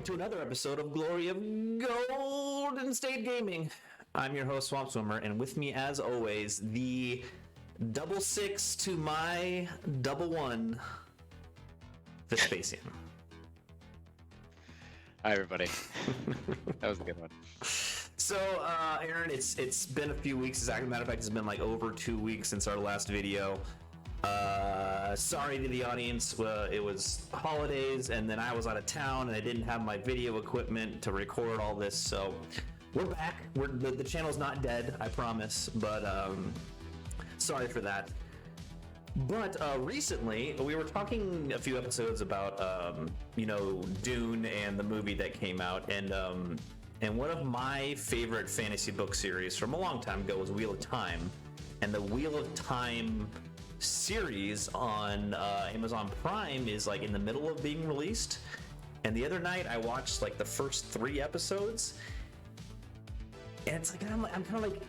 to another episode of Glory of Golden State Gaming. I'm your host, Swamp Swimmer, and with me, as always, the double six to my double one, Vespacian. Hi, everybody. That was a good one. So, Aaron, it's been a few weeks. As a matter of fact, it's been like over 2 weeks since our last video. Sorry to the audience. It was holidays, and then I was out of town, and I didn't have my video equipment to record all this. So, we're back. The channel's not dead, I promise. But sorry for that. But recently, we were talking a few episodes about Dune and the movie that came out, and one of my favorite fantasy book series from a long time ago was Wheel of Time, and the Wheel of Time series on Amazon Prime is like in the middle of being released. And the other night I watched like the first 3 episodes, and it's like I'm kind of like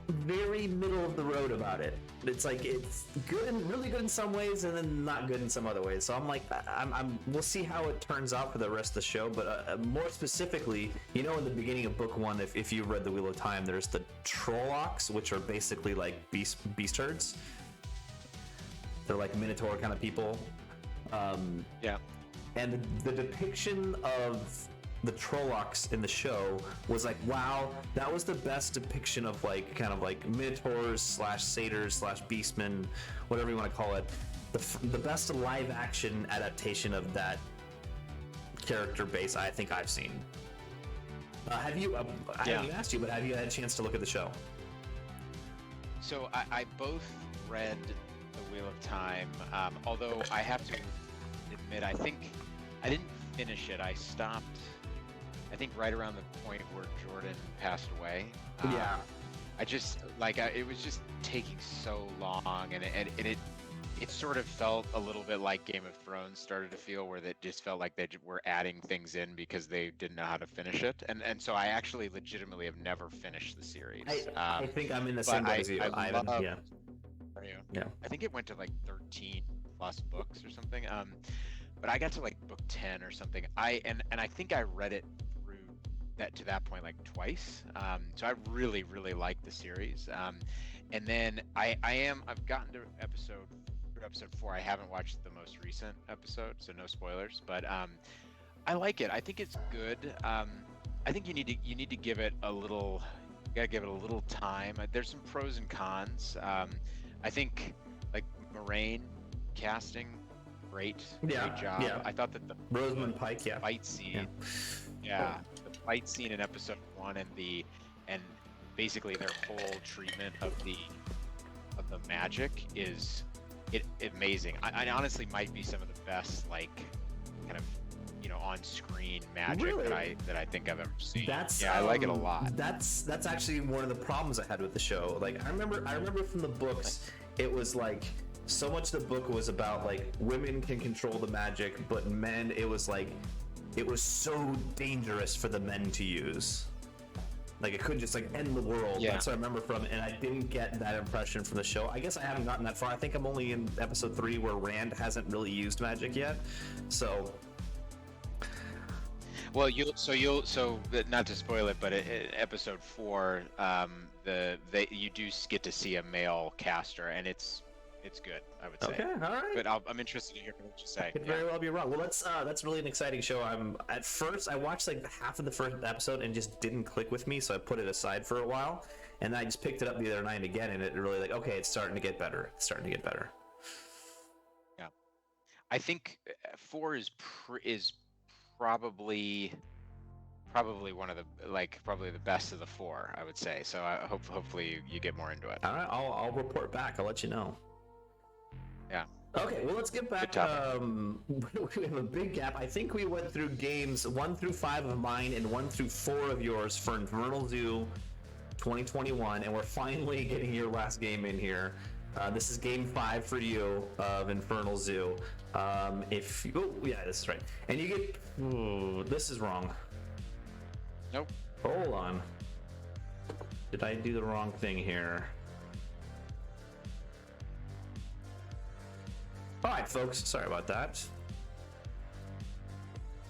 very middle of the road about it. It's like it's good and really good in some ways, and then not good in some other ways. So I'm like, we'll see how it turns out for the rest of the show. But more specifically, in the beginning of book 1, if you read the Wheel of Time, there's the Trollocs, which are basically like beast herds. They're like Minotaur kind of people. Yeah. And the depiction of the Trollocs in the show was like, wow, that was the best depiction of like kind of like Minotaurs / satyrs / beastmen, whatever you want to call it. The best live action adaptation of that character base I think I've seen. Have you? I haven't even asked you, but have you had a chance to look at the show? So I both read The Wheel of Time, although I have to admit, I think I didn't finish it. I stopped, I think, right around the point where Jordan passed away. Yeah. I just, it was just taking so long, and it sort of felt a little bit like Game of Thrones started to feel, where it just felt like they were adding things in because they didn't know how to finish it. And so I actually legitimately have never finished the series. I think I'm in the same boat as you. I haven't, love, yeah. Are you? Yeah. I think it went to like 13 plus books or something. But I got to like book 10 or something. I think I read it through to that point like twice. So I really, really like the series. And then I've gotten to episode 4. I haven't watched the most recent episode, so no spoilers. But I like it. I think it's good. I think you need to give it a little. You gotta give it a little time. There's some pros and cons. I think like Moraine casting, great job. Yeah. I thought that the Rosamund Pike, fight scene, the fight scene in episode 1 and basically their whole treatment of the magic is amazing. I honestly might be some of the best kind of on-screen magic really? that I think I've ever seen. I like it a lot. That's actually one of the problems I had with the show. Like I remember from the books, it was like so much of the book was about like women can control the magic, but men, it was so dangerous for the men to use. Like it couldn't just like end the world. Yeah. That's what I remember from it, and I didn't get that impression from the show. I guess I haven't gotten that far. I think I'm only in episode 3 where Rand hasn't really used magic yet. So well, not to spoil it, but in episode 4, you do get to see a male caster, and it's good, I would say. Okay, all right. But I'm interested to hear what you say. Could very well be wrong. Well, that's really an exciting show. At first I watched like half of the first episode and just didn't click with me, so I put it aside for a while, and I just picked it up the other night again, and it really okay, it's starting to get better. Yeah, I think 4 is probably one of the probably the best of the 4, I would say. So I hopefully you get more into it. All right, I'll report back. I'll let you know. Yeah. Okay, well, let's get back. We have a big gap. I think we went through games 1 through 5 of mine and 1 through 4 of yours for Infernal Zoo 2021, and we're finally getting your last game in here. This is game 5 for you of Infernal Zoo. This is right. And you get. This is wrong. Nope. Hold on. Did I do the wrong thing here? All right, folks. Sorry about that.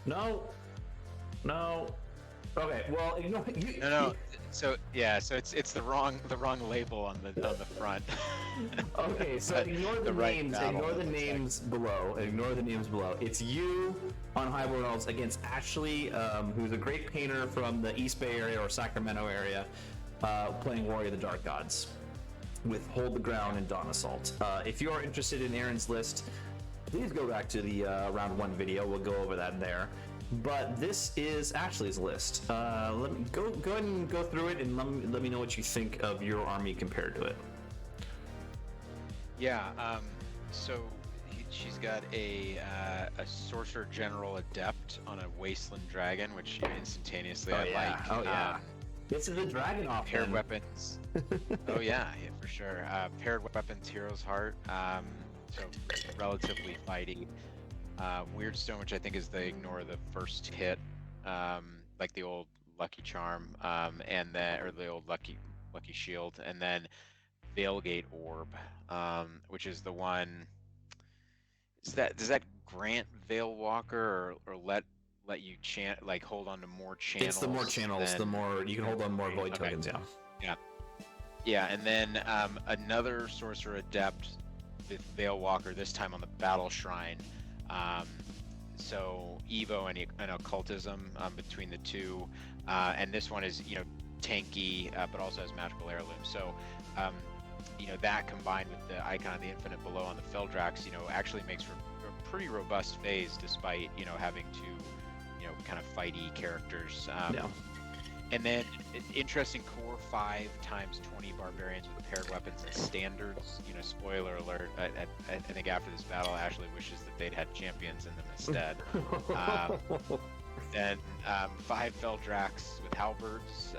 No. No. Okay. Well, ignore you. No. So yeah, so it's the wrong label on the front. Okay, so ignore the right names. battle, Ignore the it looks like. names below. Ignore the names below. It's you on Highborn Elves against Ashley, who's a great painter from the East Bay area or Sacramento area, playing Warrior of the Dark Gods with Hold the Ground and Dawn Assault. If you are interested in Aaron's list, please go back to the round 1 video. We'll go over that there. But this is Ashley's list. Let me go ahead and go through it, and let me know what you think of your army compared to it. Yeah. So she's got a sorcerer general adept on a wasteland dragon, which instantaneously I like. Oh yeah. This is a dragon off. Paired weapons. Oh yeah, for sure. Paired weapons, hero's heart. So relatively fighty. Weirdstone, which I think is they ignore the first hit, like the old Lucky Charm, and then or the old Lucky Shield, and then Veilgate Orb, which is the one. Does that grant Veilwalker or let you like hold on to more channels? It's the more channels, the more you can hold on more void tokens. Yeah, and then another sorcerer adept with Veilwalker, this time on the Battle Shrine. So Evo and occultism between the two, and this one is tanky, but also has magical heirloom. So that combined with the icon of the infinite below on the Feldrax, actually makes for a pretty robust phase, despite having two kind of fighty characters. And then interesting core 5 times 20 barbarians with paired weapons and standards. Spoiler alert, I think after this battle, Ashley wishes that they'd had champions in them instead. Then 5 Feldrax with halberds.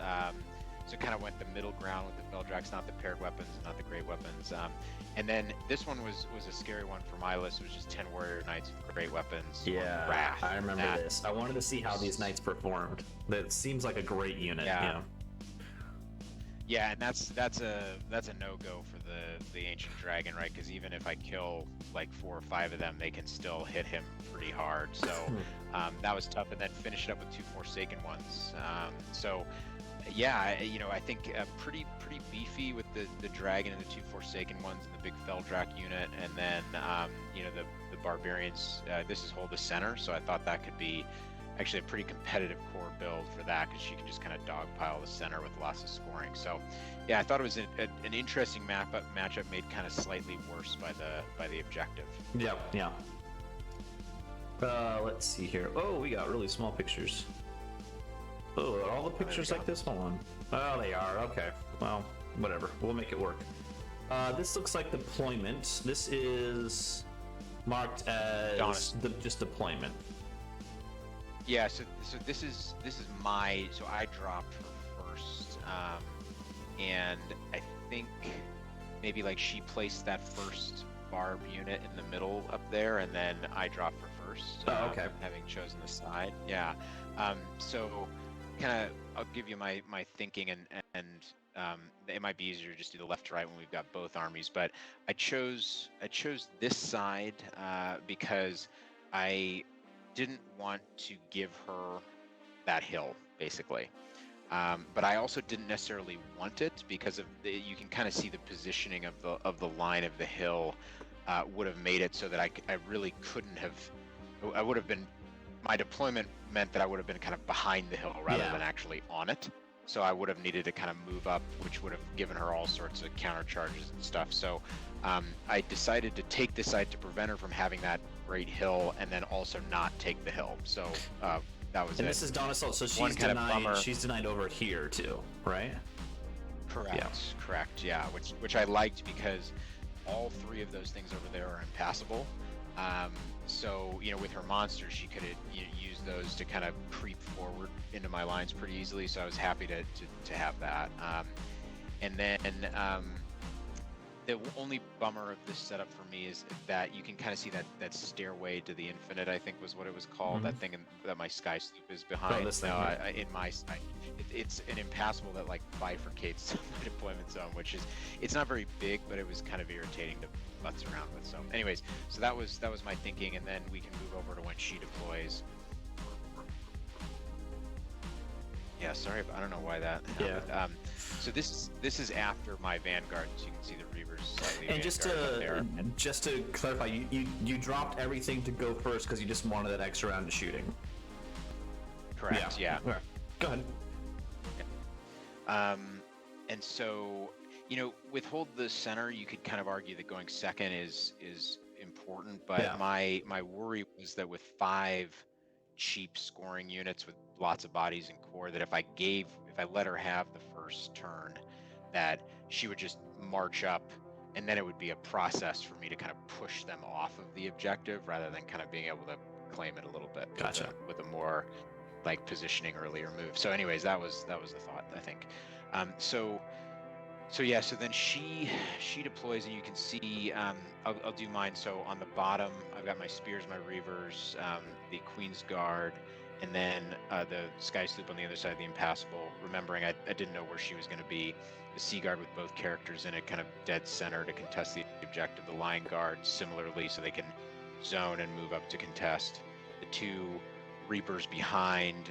So kind of went the middle ground with the Feldrax, not the paired weapons, not the great weapons. And then this one was a scary one for my list. It was just 10 warrior knights with great weapons. Yeah, Wrath. I remember this. I wanted to see how these knights performed. That seems like a great unit. Yeah, and that's a no-go for the ancient dragon, right? Because even if I kill like 4 or 5 of them, they can still hit him pretty hard. So that was tough. And then finish it up with 2 Forsaken ones. Yeah, I think pretty beefy with the dragon and the 2 Forsaken ones and the big Feldrak unit, and then the barbarians. This is hold the center, so I thought that could be actually a pretty competitive core build for that, because she can just kind of dogpile the center with lots of scoring. So yeah, I thought it was an interesting matchup made kind of slightly worse by the objective. Yeah. Let's see here. Oh, we got really small pictures. Oh, are all the pictures like this one? Oh, they are. Okay. Well, whatever. We'll make it work. This looks like deployment. This is marked as just deployment. Yeah. So this is my. So I dropped her first, and I think maybe like she placed that first barb unit in the middle up there, and then I dropped her first. Okay. Having chosen the side. Yeah. So. Kind of, I'll give you my thinking, and it might be easier to just do the left to right when we've got both armies. But I chose this side because I didn't want to give her that hill, basically. But I also didn't necessarily want it because of you can kind of see the positioning of the line of the hill would have made it so that I really couldn't have. I would have been. My deployment meant that I would have been kind of behind the hill rather than actually on it. So I would have needed to kind of move up, which would have given her all sorts of counter charges and stuff. So I decided to take this side to prevent her from having that great hill, and then also not take the hill. So that was it. And this is Dawn Assault, so she's denied. She's denied over here too, right? Correct. Yeah, which I liked because all 3 of those things over there are impassable. So with her monsters, she could use those to kind of creep forward into my lines pretty easily. So I was happy to have that. And then the only bummer of this setup for me is that you can kind of see that stairway to the infinite, I think was what it was called. Mm-hmm. That thing that my sky sloop is behind. In my sky, it's an impassable that like bifurcates my deployment zone, which is it's not very big, but it was kind of irritating to futz around with. So anyways, so that was my thinking, and then we can move over to when she deploys. Yeah, sorry, I don't know why that happened. Yeah. So this is after my Vanguard, so you can see the Reavers slightly. And just to clarify, you dropped everything to go first because you just wanted that extra round of shooting. Correct. Yeah. Okay. Go ahead. And so, with hold the center, you could kind of argue that going second is important, but my worry was that with 5 cheap scoring units with lots of bodies and core, that if I let her have the first turn, that she would just march up, and then it would be a process for me to kind of push them off of the objective rather than kind of being able to claim it a little bit. Gotcha. With a more like positioning earlier move. So anyways, that was the thought, I think. So then she deploys, and you can see, I'll do mine. So on the bottom, I've got my spears, my reavers, the Queen's Guard, and then the Sky Sloop on the other side of the Impassable, remembering I didn't know where she was going to be. The Sea Guard with both characters in it, kind of dead center to contest the objective. The Lion Guard similarly, so they can zone and move up to contest. The 2 Reapers behind,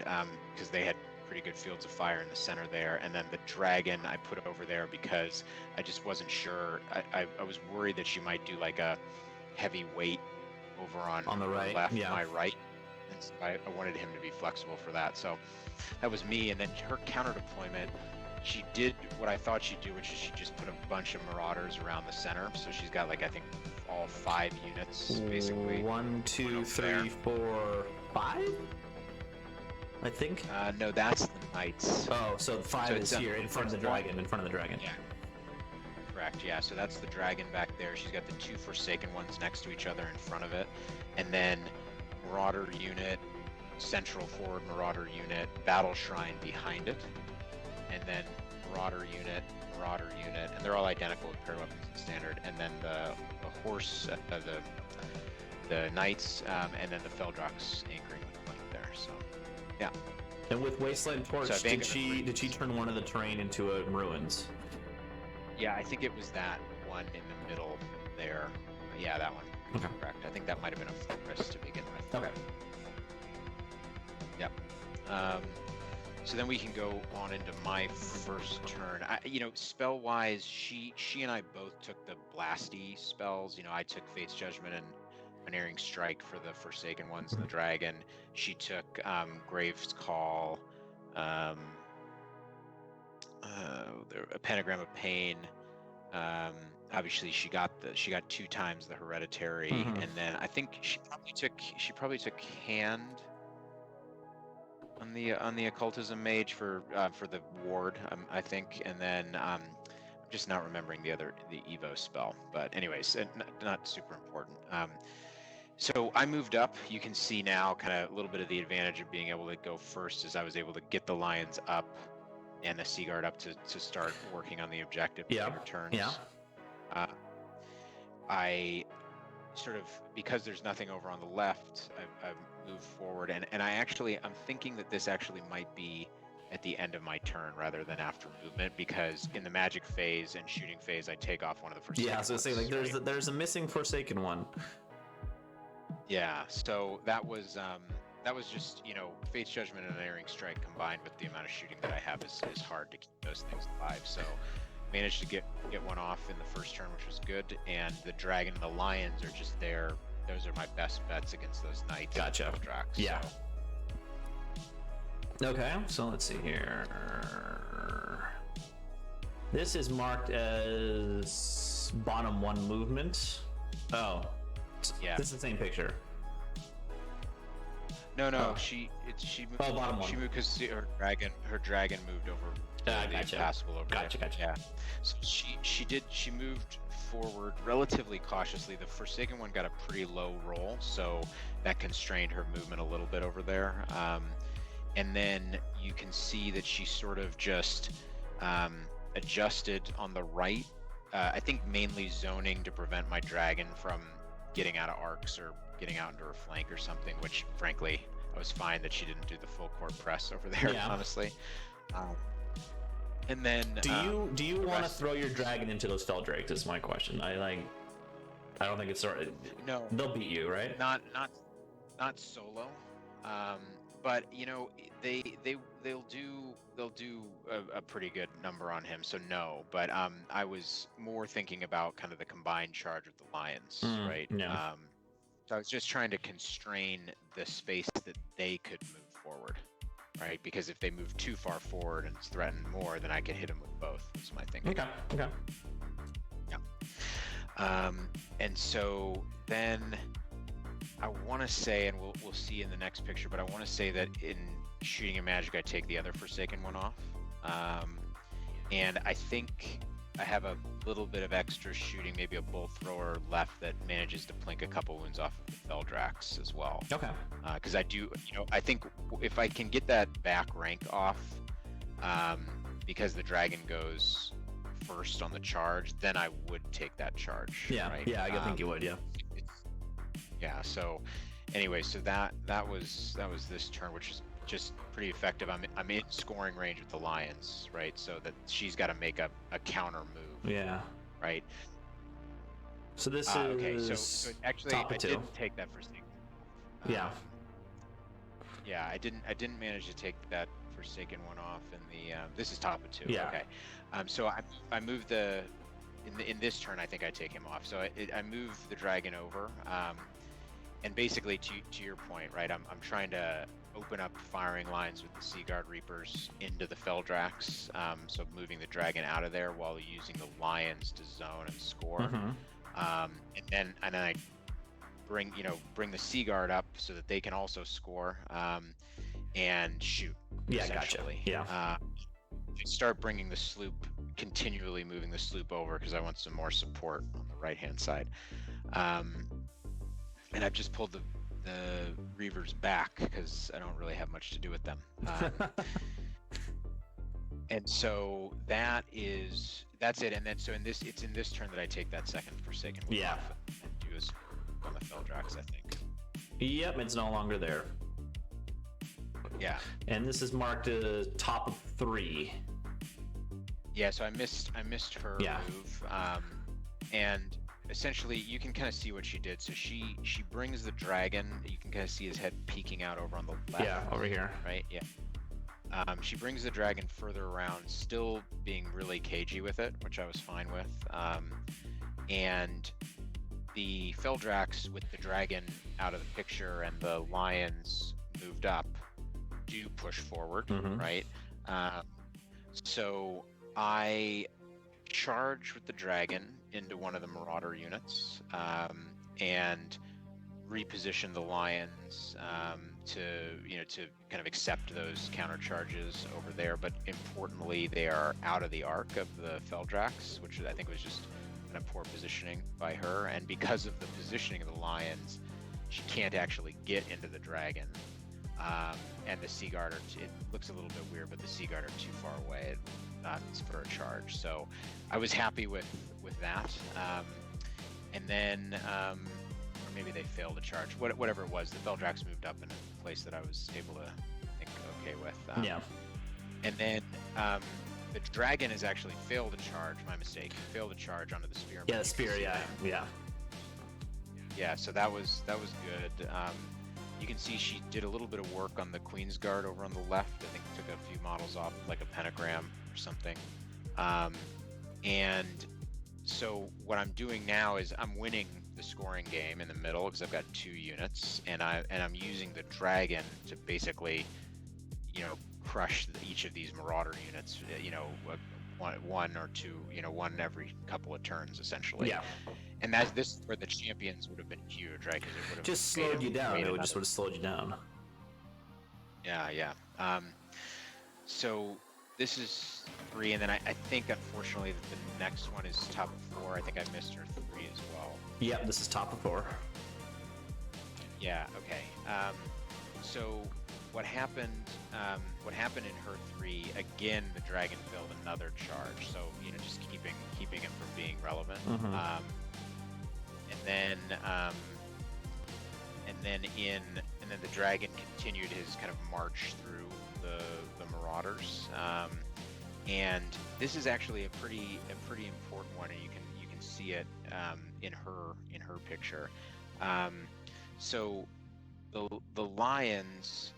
because they had pretty good fields of fire in the center there, and then the Dragon I put over there because I just wasn't sure. I was worried that she might do like a heavy weight over on the right, left, my right, and so I wanted him to be flexible for that. So that was me. And then her counter deployment, she did what I thought she'd do, which is she just put a bunch of Marauders around the center. So she's got like, I think, all 5 units basically. 1, 2, 3, 4, 5. I think. No, that's the Knights. Oh, so 5 is here in front of the dragon. In front of the dragon. Yeah. Correct. Yeah. So that's the dragon back there. She's got the 2 Forsaken ones next to each other in front of it, and then Marauder unit, central forward Marauder unit, Battle Shrine behind it, and then Marauder unit, and they're all identical with paired weapons and standard, and then the horse, the Knights, and then the Feldrox anchoring the point there. So. Yeah. And with Wasteland Torch, so did she turn one of the terrain into a ruins? Yeah, I think it was that one in the middle there. Yeah, that one. Okay. Correct. I think that might have been a fortress to begin with. Okay. Yep. So then we can go on into my first turn. Spell wise, she and I both took the blasty spells. I took Fate's Judgment and Unerring Strike for the Forsaken ones and the Dragon. She took Grave's Call, a Pentagram of Pain. Obviously, she got 2 times the Hereditary, and then I think she probably took Hand on the Occultism Mage for the Ward, I think, and then I'm just not remembering the Evo spell. But anyways, not super important. So I moved up. You can see now kind of a little bit of the advantage of being able to go first, as I was able to get the Lions up and the Sea Guard up to start working on the objective later turns. Yeah. I sort of, because there's nothing over on the left, I've moved forward, and I'm thinking that this actually might be at the end of my turn rather than after movement, because in the magic phase and shooting phase, I take off one of the Forsaken. Yeah, so say like there's a missing Forsaken one. Yeah, so that was just, Fate's Judgment and Unerring Strike combined with the amount of shooting that I have is hard to keep those things alive. So managed to get one off in the first turn, which was good. And the Dragon and the Lions are just there. Those are my best bets against those Knights. Gotcha. And Drax, yeah. So. Okay, so let's see here. This is marked as bottom 1 movement. Oh. Yeah. This is the same picture. No, she moved. Oh, bottom 1. She moved because her dragon moved over. The Impassable over Gotcha. Yeah. So she moved forward relatively cautiously. The Forsaken one got a pretty low roll, so that constrained her movement a little bit over there. And then you can see that she sort of just adjusted on the right. I think mainly zoning to prevent my dragon from getting out of arcs or getting out into her flank or something, which frankly I was fine that she didn't do the full court press over there, honestly. And then do you want to throw your dragon into those Feldrakes is my question. I don't think it's no, they'll beat you, right? Not solo. but you know, they'll do a pretty good number on him, so no. But I was more thinking about kind of the combined charge with the Lions, right? Yeah. So I was just trying to constrain the space that they could move forward, right? Because if they move too far forward and threaten more, then I could hit them with both. Was my thinking. Okay. Yeah. And so then I want to say, and we'll see in the next picture, but I want to say that in shooting a magic, I take the other Forsaken one off, and I think I have a little bit of extra shooting, maybe a bolt thrower left that manages to plink a couple wounds off of the Feldrax as well. Okay. Because I do, I think if I can get that back rank off, because the dragon goes first on the charge, then I would take that charge. Yeah. Right? Yeah. I think you would. Yeah. Yeah. So, anyway, so that was this turn, which is just pretty effective. I'm in scoring range with the Lions, right? So that she's got to make a counter move. Yeah. Right. So this is okay. So actually, top of I two. didn't take that Forsaken. Yeah. Yeah, I didn't manage to take that Forsaken one off in the. This is top of two. Yeah. Okay. So I moved in this turn. I think I take him off. So I move the dragon over. And basically, to your point, right? I'm trying to open up firing lines with the Seaguard Reapers into the Feldrax. So moving the dragon out of there while using the Lions to zone and score. Mm-hmm. And then I bring the Seaguard up so that they can also score and shoot. Yeah, gotcha. Yeah. Start bringing the sloop, continually moving the sloop over because I want some more support on the right-hand side. And I've just pulled the Reavers back because I don't really have much to do with them. And so that's it. And then it's in this turn that I take that second Forsaken one off and do his on the Feldrax, I think. Yep, it's no longer there. Yeah. And this is marked as top of 3. Yeah, so I missed her move. And essentially you can kind of see what she did. So she brings the dragon. You can kind of see his head peeking out over on the left. Yeah, over here. Right? Yeah. She brings the dragon further around, still being really cagey with it, which I was fine with. And the Feldrax with the dragon out of the picture and the Lions moved up do push forward, right? So I charge with the dragon into one of the Marauder units and reposition the Lions to kind of accept those counter charges over there. But importantly, they are out of the arc of the Feldrax, which I think was just kind of poor positioning by her. And because of the positioning of the Lions, she can't actually get into the dragon. And the Seaguard it looks a little bit weird, but the Seaguard are too far away for a charge. So I was happy with that. And then, or maybe they failed to charge. Whatever it was, the Feldrax moved up in a place that I was able to think okay with. Yeah. And then the dragon has actually failed to charge. My mistake. Failed to charge onto the spear. Yeah, the spear. Yeah. Yeah. So that was good. You can see she did a little bit of work on the Queen's Guard over on the left. I think took a few models off, like a pentagram or something. And so what I'm doing now is I'm winning the scoring game in the middle because I've got 2 units, and I'm using the dragon to basically, crush each of these Marauder units. One or two, one every couple of turns, essentially. Yeah. And this is where the champions would have been huge, right? Because it would have just slowed you down. It would just would have slowed you down. Yeah. So this is 3, and then I think unfortunately that the next one is top of 4. I think I missed her 3 as well. Yep, this is top of 4. Yeah. Okay. So what happened in her 3 again? The dragon failed another charge. So just keeping it from being relevant. And then the dragon continued his kind of march through the Marauders. And this is actually a pretty important one, and you can see it in her picture. So the Lions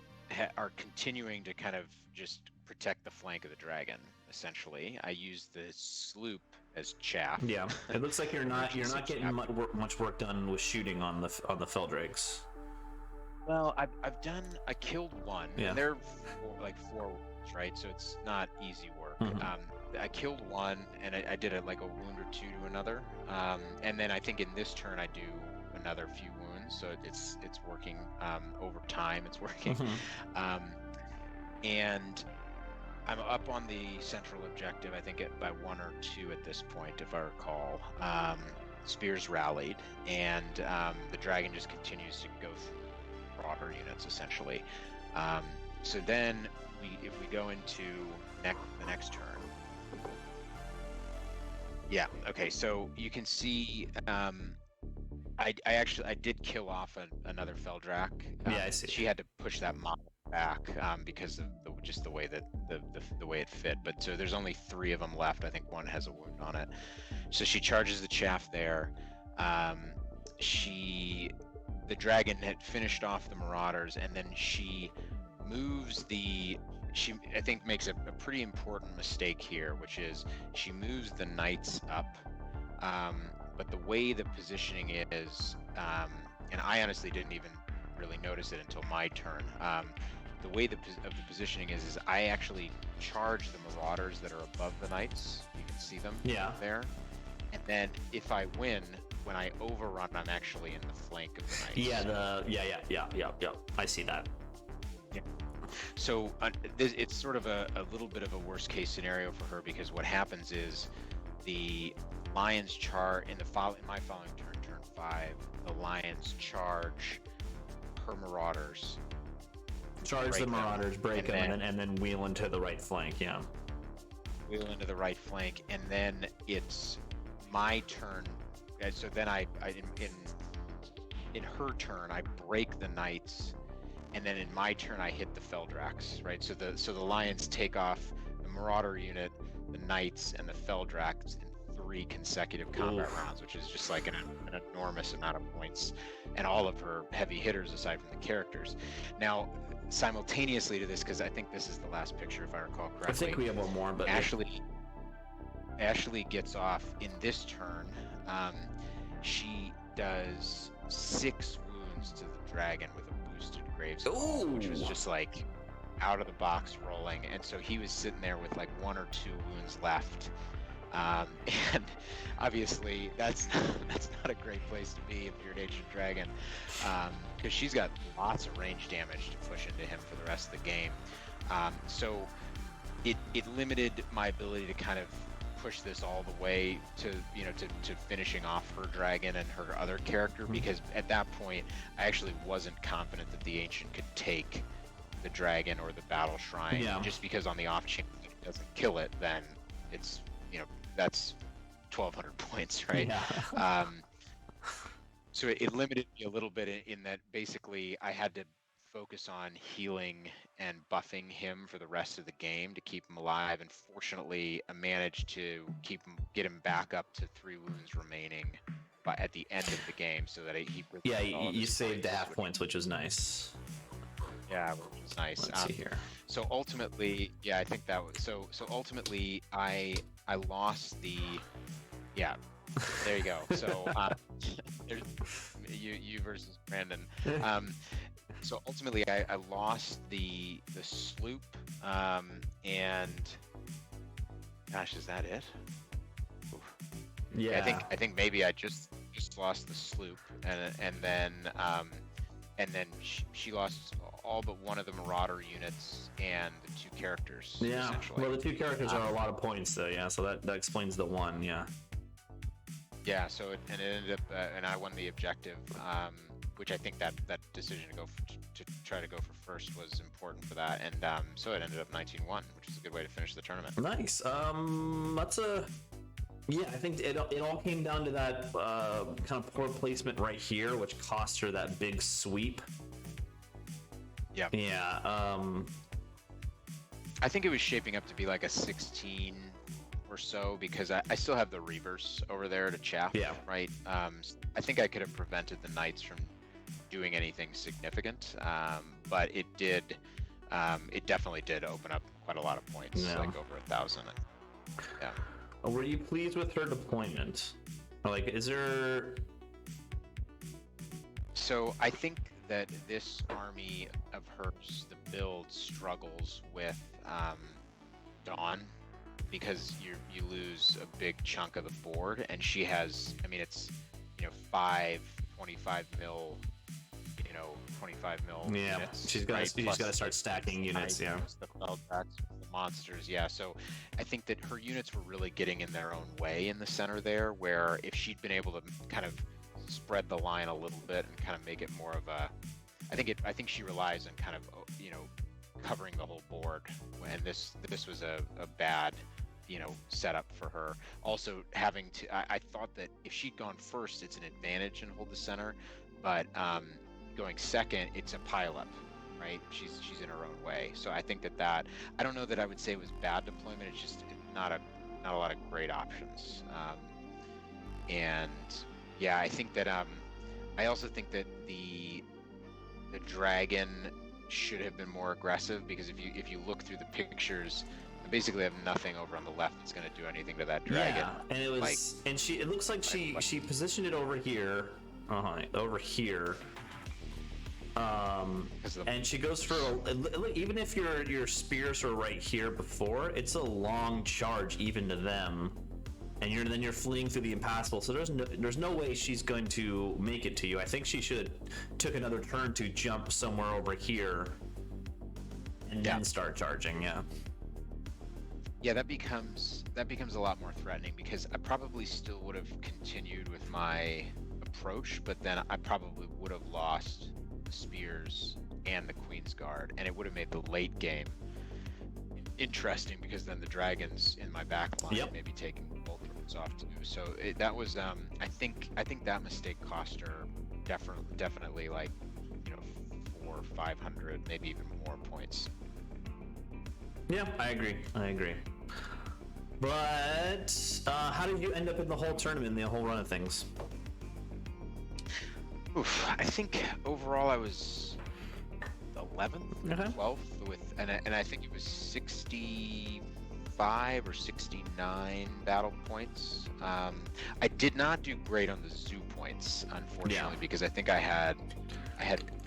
are continuing to kind of just protect the flank of the dragon. Essentially, I use the sloop as chaff. Yeah, it looks like you're not getting much work done with shooting on the Feldrakes. Well, I killed one, Yeah. and they're four wounds, right? So it's not easy work. I killed one, and I did a wound or two to another, and then I think in this turn I do another few wounds. So it's working over time. It's working, and I'm up on the central objective. I think by 1 or 2 at this point, if I recall. Spears rallied, and the dragon just continues to go through broader units essentially. So then if we go into the next turn. Yeah, okay, so you can see I did kill off another Feldrak. Yeah, I see. She had to push that model back because of just the way that the way it fit. But so there's only 3 of them left. I think one has a wound on it. So she charges the chaff there. The dragon had finished off the marauders, and then she moves she I think makes a pretty important mistake here, which is she moves the knights up. But the way the positioning is, and I honestly didn't even really notice it until my turn. The way the positioning is I actually charge the marauders that are above the knights. You can see them there. And then if I win, when I overrun, I'm actually in the flank of the knights. Yeah. I see that. Yeah. So it's sort of a little bit of a worst case scenario for her, because what happens is the lions in my following turn 5, the lions charge her marauders. Charge the marauders, break them, and then wheel into the right flank. Yeah. Wheel into the right flank, and then it's my turn. So then in her turn, I break the knights, and then in my turn I hit the Feldraks, right? So the lions take off the marauder unit, the knights, and the Feldraks in 3 consecutive combat rounds, which is just like an enormous amount of points, and all of her heavy hitters aside from the characters. Now, simultaneously to this, because I think this is the last picture if I recall correctly. I think we have one more, but Ashley gets off in this turn. She does 6 wounds to the dragon with a boosted Graves, which was just like out of the box rolling, and so he was sitting there with like 1 or 2 wounds left. And obviously that's not a great place to be if you're an ancient dragon, because she's got lots of range damage to push into him for the rest of the game. So it limited my ability to kind of push this all the way to finishing off her dragon and her other character, because at that point I actually wasn't confident that the ancient could take the dragon or the battle shrine. Just because on the off chance it doesn't kill it, then it's that's 1,200 points, right? So it limited me a little bit in that basically I had to focus on healing and buffing him for the rest of the game to keep him alive, and fortunately I managed to get him back up to 3 wounds remaining at the end of the game, so that you saved the half points, which was nice. Yeah, which was nice. Let's see here. So ultimately, I think that was so ultimately I lost the there you go. So there's you versus Brandon. So ultimately I lost the sloop, and gosh, is that it? Oof. Yeah. I think maybe I just lost the sloop, and then she lost all but one of the marauder units and the 2 characters. Yeah. Well, the 2 characters are a lot of points, though. Yeah. So that explains the 1. Yeah. Yeah. So it ended up, and I won the objective, which I think that decision to try to go for first was important for that, and so it ended up 19-1, which is a good way to finish the tournament. Nice. I think it all came down to that kind of poor placement right here, which cost her that big sweep. Yeah. Yeah. I think it was shaping up to be like a 16 or so, because I still have the Reavers over there to chaff. Yeah. Right. I think I could have prevented the Knights from doing anything significant, but it did it definitely did open up quite a lot of points, Yeah. like over 1,000. Yeah. Were you pleased with her deployment? Like, is there? So I think that this army of hers, the build struggles with Dawn, because you lose a big chunk of the board, and she has, I mean, it's 5 25 mil, 25 mil Yeah, units. she's got right? she's Plus got to start stacking units. Yeah. the Feldbacks, the monsters. Yeah, so I think that her units were really getting in their own way in the center there, where if she'd been able to kind of spread the line a little bit and kind of make it more of a, I think she relies on kind of covering the whole board, and this was a bad setup for her. Also having to, I thought that if she'd gone first, it's an advantage and hold the center, but going second, it's a pileup, right? She's in her own way. So I think that I don't know that I would say it was bad deployment. It's just not a lot of great options. And yeah, I think that I also think that the dragon should have been more aggressive, because if you look through the pictures, I basically have nothing over on the left that's going to do anything to that dragon. Yeah, and it was, and it looks like she positioned it over here, over here. And she goes for even if your spears are right here before, it's a long charge even to them, and then you're fleeing through the impassable. So there's no way she's going to make it to you. I think she should took another turn to jump somewhere over here and then start charging. Yeah, that becomes a lot more threatening, because I probably still would have continued with my approach, but then I probably would have lost the spears and the Queen's Guard, and it would have made the late game interesting, because then the dragons in my back line maybe taking both roads off too. So that was I think that mistake cost her definitely like 400 or 500, maybe even more points. Yeah, I agree. But how did you end up in the whole tournament, the whole run of things? Oof, I think overall I was 11th, 12th and I think it was 65 or 69 battle points. I did not do great on the zoo points, unfortunately, because I think I had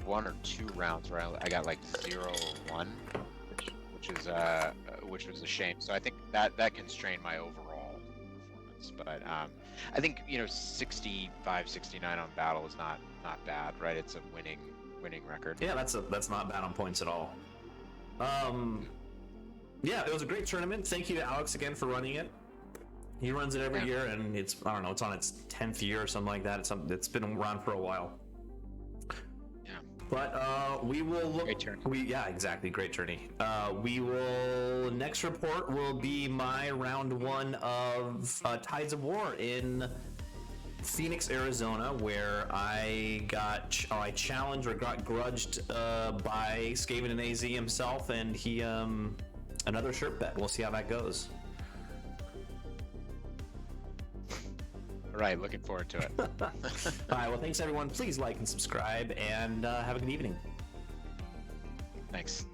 1 or 2 rounds where I got like 0 or 1, which was a shame. So I think that constrained my overall performance. But I think 65, 69 on battle is not bad, right? It's a winning record. Yeah, that's not bad on points at all. Yeah, it was a great tournament. Thank you to Alex again for running it. He runs it every year, and it's on its 10th year or something like that. It's been around for a while. But we will look. Great turn. Exactly. Great journey. We will next report will be my round 1 of Tides of War in Phoenix, Arizona, where I challenged or got grudged by Skaven and AZ himself, and he another shirt bet. We'll see how that goes. Right, looking forward to it. All right, well, thanks everyone. Please like and subscribe, and have a good evening. Thanks.